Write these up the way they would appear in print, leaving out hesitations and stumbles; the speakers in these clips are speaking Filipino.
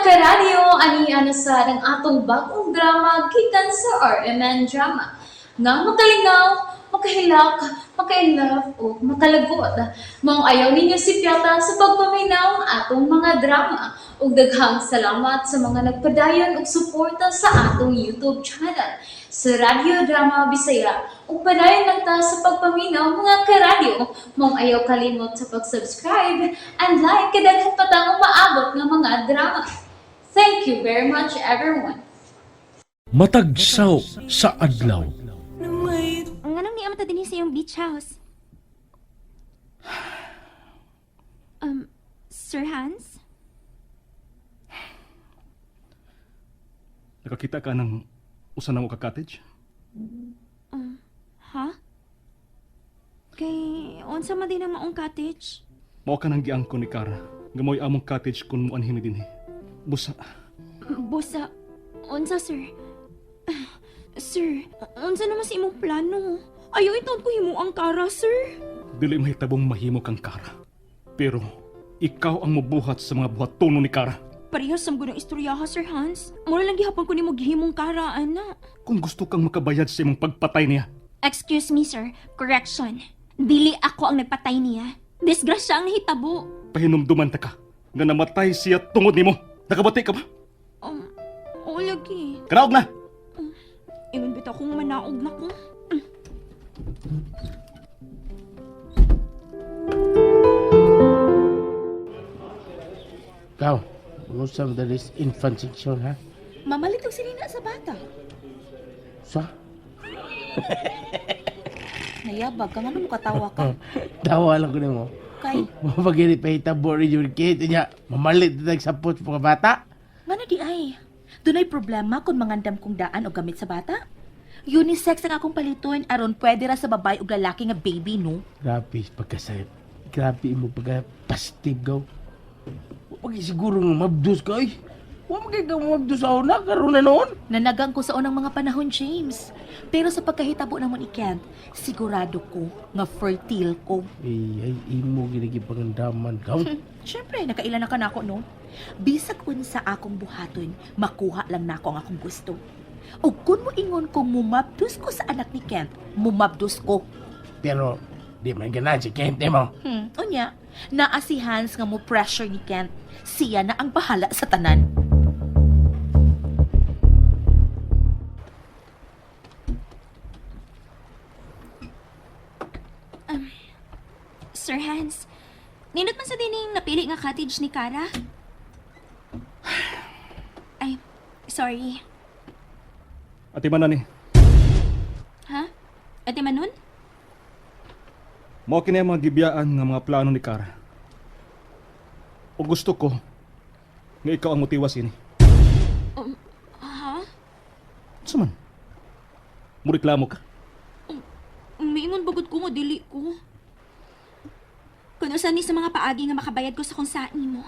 karadyo, ani sa ng atong bagong drama gikan sa RMN Drama. Nga makalingaw, makahilak, makainlove, o makalagot. Maong ayaw ninyo si Piata sa pagpaminaw ang atong mga drama. Ug daghang salamat sa mga nagpadayon ug suporta sa atong YouTube channel sa Radio Drama Bisaya. Ug padayon lang ta sa pagpaminaw mga karadyo. Maong ayaw kalimot sa pag-subscribe and like kadaghan pa tang maabot ng mga drama. Thank you very much everyone. Matagsaw sa adlaw. Ang anong niya mata din sa iyong beach house? Sir Hans? Nakakita ka ng usa na mo ka cottage? Ha? Kay, unsa man din ang maong cottage? Mao ka nang giangko ni Kara. Gamoy among cottage kung mo anhin dinhi. Busa. Busa, unsa sir? Sir, unsa naman sa imong plano? Ayaw itaon ko himo ang kara, sir. Dili mahitabong mahimo kang Kara. Pero ikaw ang mubuhat sa mga buhatono ni Kara. Parehas sa mga istorya ha, Sir Hans. Mura lang gihapon ko nimo gihimong kara, ana. Kung gusto kang makabayad sa imong pagpatay niya, Excuse me, sir. Correction. Dili ako ang nagpatay niya. Disgrasya ang nahitabo. pahinumduman ta ka nga namatay siya tungod nimo. Nakabati ka ba? Oo, lagi. Kanaog na! Ingon bitaw kong manaog na ko. Ikaw, unsa man dalis infant section ha? Mamalit og sinina sa bata. Sa? Nayabag ka nga mo katawa ka. Tawa lang ko nimo. Kay, Mapagiri pa hitabo rin yung kid niya. Mamalit na sapot mga bata. ngano di ay? Dunay problema kung mangandam kong daan o gamit sa bata? Unisex ang akong paliton aron pwede ra sa babae ug lalaki nga baby, no? Grabe, pagkasayap. Grabe mo pagka-pastigaw. Huwag siguro nga mabdus ka eh. Huwag ka mabdus sa una, karoon na noon. Nanagang ko sa unang mga panahon, James. Pero sa pagkahitabo namon ni Kent, sigurado ko nga fertile ko. Ay, imo ginigipangandaman ka. Siyempre, nakailan na ka na ako, no? Bisag kun sa akong buhaton, makuha lang na ako ang akong gusto. O kung mo ingon kong mumabdus ko sa anak ni Kent, mumabdus ko. Pero, di man ganan si Kente mo. Unya, naa si Hans nga mo pressure ni Kent. Siya na ang bahala sa tanan. Sir Hans, nindot man sa dining napili nga cottage ni Kara? Ay, sorry. Ati man na ni. Ha? Ate Manon? Mao kini ang mga gibiyaan nga mga plano ni Kara. O gusto ko nga ikaw ang motiwas ini. Ha? Suman. Mureklamo ka. Umiingon bagod ko nga dili ko. Kung usan ni sa mga paagi nga makabayad ko sa kung saan mo.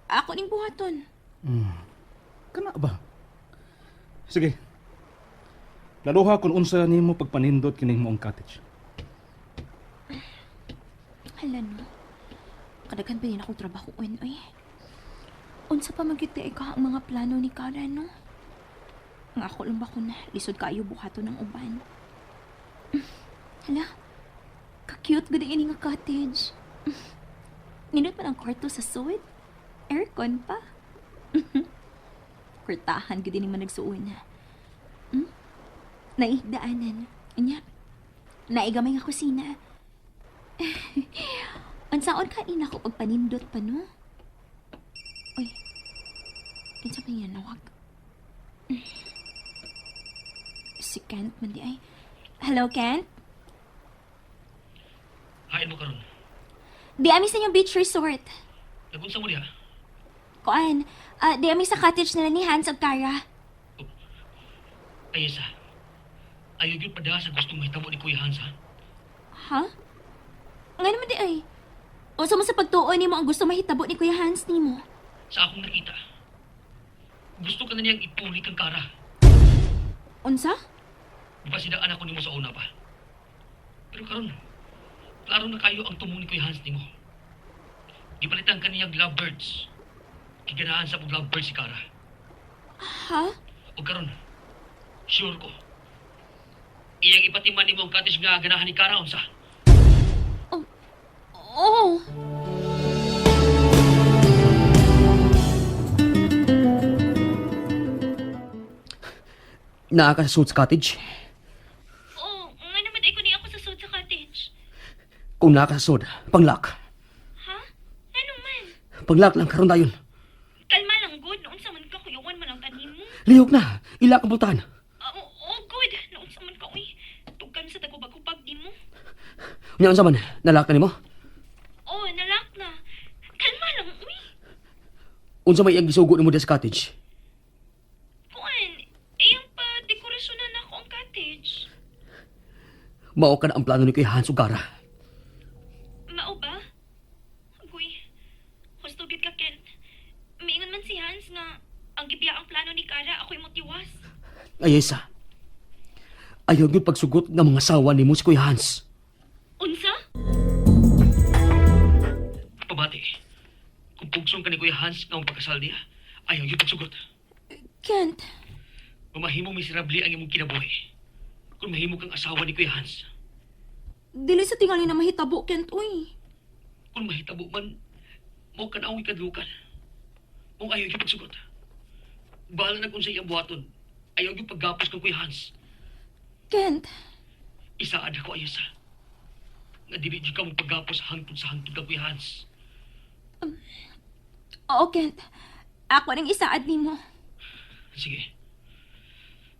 Ako ning buhaton. Kana ba? Sige. Naluha kung unsa nimo pagpanindot kining moong cottage. Hala no. Kadaghan pa din akong trabaho oy. Unsa pa magkita ka ang mga plano ni Kara no? Nga ako lang ba ko na lisod kayo buhaton ng uban. Hala. Ka-cute gud ini nga cottage. Nindot pa ang kwarto sa suwid. Aircon pa. Kurtahan gud ini man nagsuon na. Naigdaanan. Anya. Naigamay nga kusina. Unsaon ka ina ko pagpanindot pa no? Uy. Unsa pa yan nawag? Si Kent man di ay. Hello, Kent? Hain mo karon. Di ami sa inyong beach resort. Nagunsa mo diha? Kuan, di ami sa cottage nila ni Hans ug Kara. Ay isa. Ayaw yun pada sa gustong mahitabo ni Kuya Hans, ha? Ha? Nga naman di ay. Unsa man sa pagtuon nimo ang gusto mahitabo ni Kuya Hans nimo? Sa akong nakita. Gusto ka na niyang ipuli kang Kara. Unsa? Di ba sinaan ako nimo sa una pa? Pero karon, klaro na kayo ang tumo ni Kuya Hans nimo. Ipalitan ka niyang lovebirds. giganahan sa pag-lovebird si Kara. Ha? O karon, sure ko. Iyang ipatiman ni mo ang cottage nga ganahan ni Kara unsa. Oo. Naa ka sa Suits Cottage? Oo, nga naman ay ko ni ako sa sud sa cottage. Kung naa ka sa sud, panglak. Ha? Anong man? Panglak lang karon dayon. Kalma lang, good. Noon sa man ka, kuyawan man ang tanin mo. Lihok na, ila ka butahan. Oo, good. Noon sa man ka, uy. Tugan sa tagubag-ubag di mo. Unya unsa man, nalak na nimo? Oo, nalak na. Kalma lang, uy. Unsa may iyang gisugo nimo sa cottage? Kuan, iyang pa dekorasyonan ako ang cottage. Mao ka na ang plano ni Kuya Hans ug Kara. Mao ba? Uy, husto gid ka, Kent. Miingon man si Hans nga ang gibiya ang plano ni Kara, ako'y motiwas. Ayesa. Ayaw gyud pagsugot ng mga sawa nimo si Kuya Hans. Unsa? Pabati, kung pugsong ka ni Kuya Hans nga ang pagkasal niya, ayaw yung pagsugot. Kent, Mamahimo miserable ang imong kinabuhi. Kung mahimo kang asawa ni Kuya Hans. dili sa tingali na mahitabo, Kent, uy. Kung mahitabo man, mo ka na akong ikadlukan. Mong ayaw yung pagsugot. Bahala na kung sa iyang buhaton, ayaw yung paggapos kang Kuya Hans. Kent, Isaad ako ayos ha. Nga dili di ka mong paggapos hangtod sa hangtod kang Kuya Hans. oo, Kent. Ako nang isaad nimo. Sige.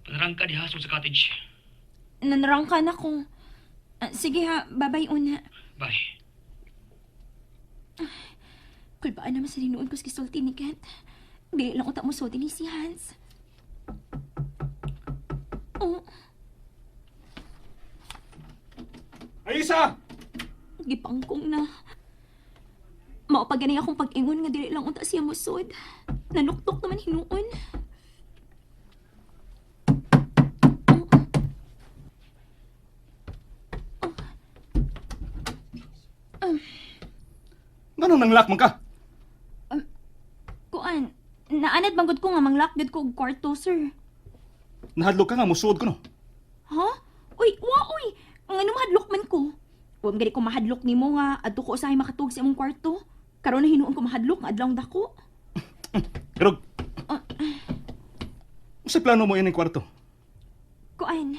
Panarang ka diha sa cottage. Nanarang ka na ko. Sige ha, babay una. Bye. Kulbaan naman sa rinuon ko sa kisulti ni Kent. Dili lang utak mo sulti ni si Hans. Oh, Ayesa! gipangkong na. Maupaganay akong pag-ingon nga dili lang unta siya musod. Nanuktok naman hinuon. Ngano nang lock man ka? Kuan, naanad banggod ko nga manglakgad ko og kwarto, sir. Nahadlok ka nga, musuod ko no. Ha? Uy, uy! Nga mahadlok man ko. Huwag gani ko mahadlok ni mo nga adto ko usahay makatug sa imong kwarto. Karon na hinuon ko mahadlok nga adlong dako. Pero, sa plano mo yan yung kwarto? Kuan,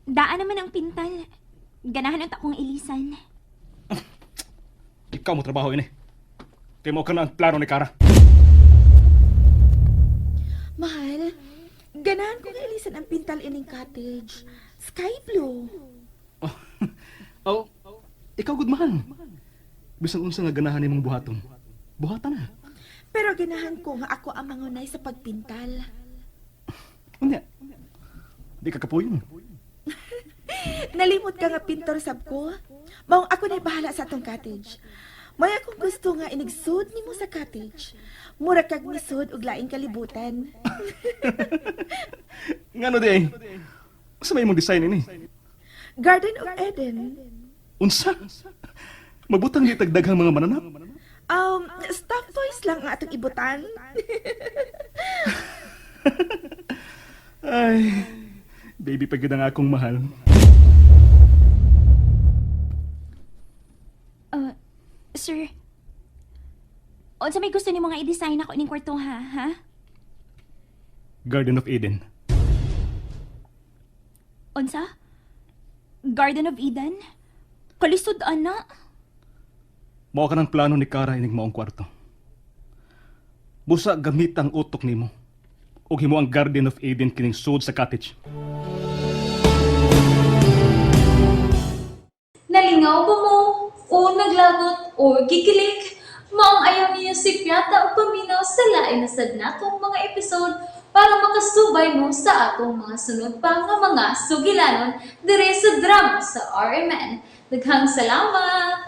daan naman ang pintal. Ganahan ang takong ilisan. Ikaw mo trabaho ini. Kaya mo ka na ang plano ni Kara. Mahal, ganahan ko nga ilisan ang pintal ining cottage. Sky blue. Oh, ikaw good mahal. Bisang unsa nga ganahan nimong buhaton. Buhatan na. Pero ganahan ko nga ako ang mangunay sa pagpintal. Unya. Di ka kapuyon. Nalimot ka nga pintor sab ko. Maong ako na'y bahala sa atong cottage. May akong gusto nga inigsud nimo sa cottage. Mura kag nisud og laing kalibutan. Ngano di ay? Sa may mong design ini? Garden of Eden. Unsa? Magbutang di tagdaghang mga mananap? Stuffed toys lang ang atong ibutan. Ay, baby pagid ang akong mahal. Sir, unsa may gusto ni mga i-design ako ining kwarto ha? Garden of Eden. Unsa? Garden of Eden? Kalisod, ana? Mao ka ng plano ni Kara ining maong kwarto. Busa gamit ang utok nimo. Ug himo ang Garden of Eden kining sud sa cottage. Nalingaw ba mo? O naglagot? O gikilik? Maong ayaw niyo si Piata o paminaw sa lain na sad natong mga episode para makasubay mo sa atong mga sunod pa nga mga sugilanon dire sa drama sa RMN. Daghang salamat!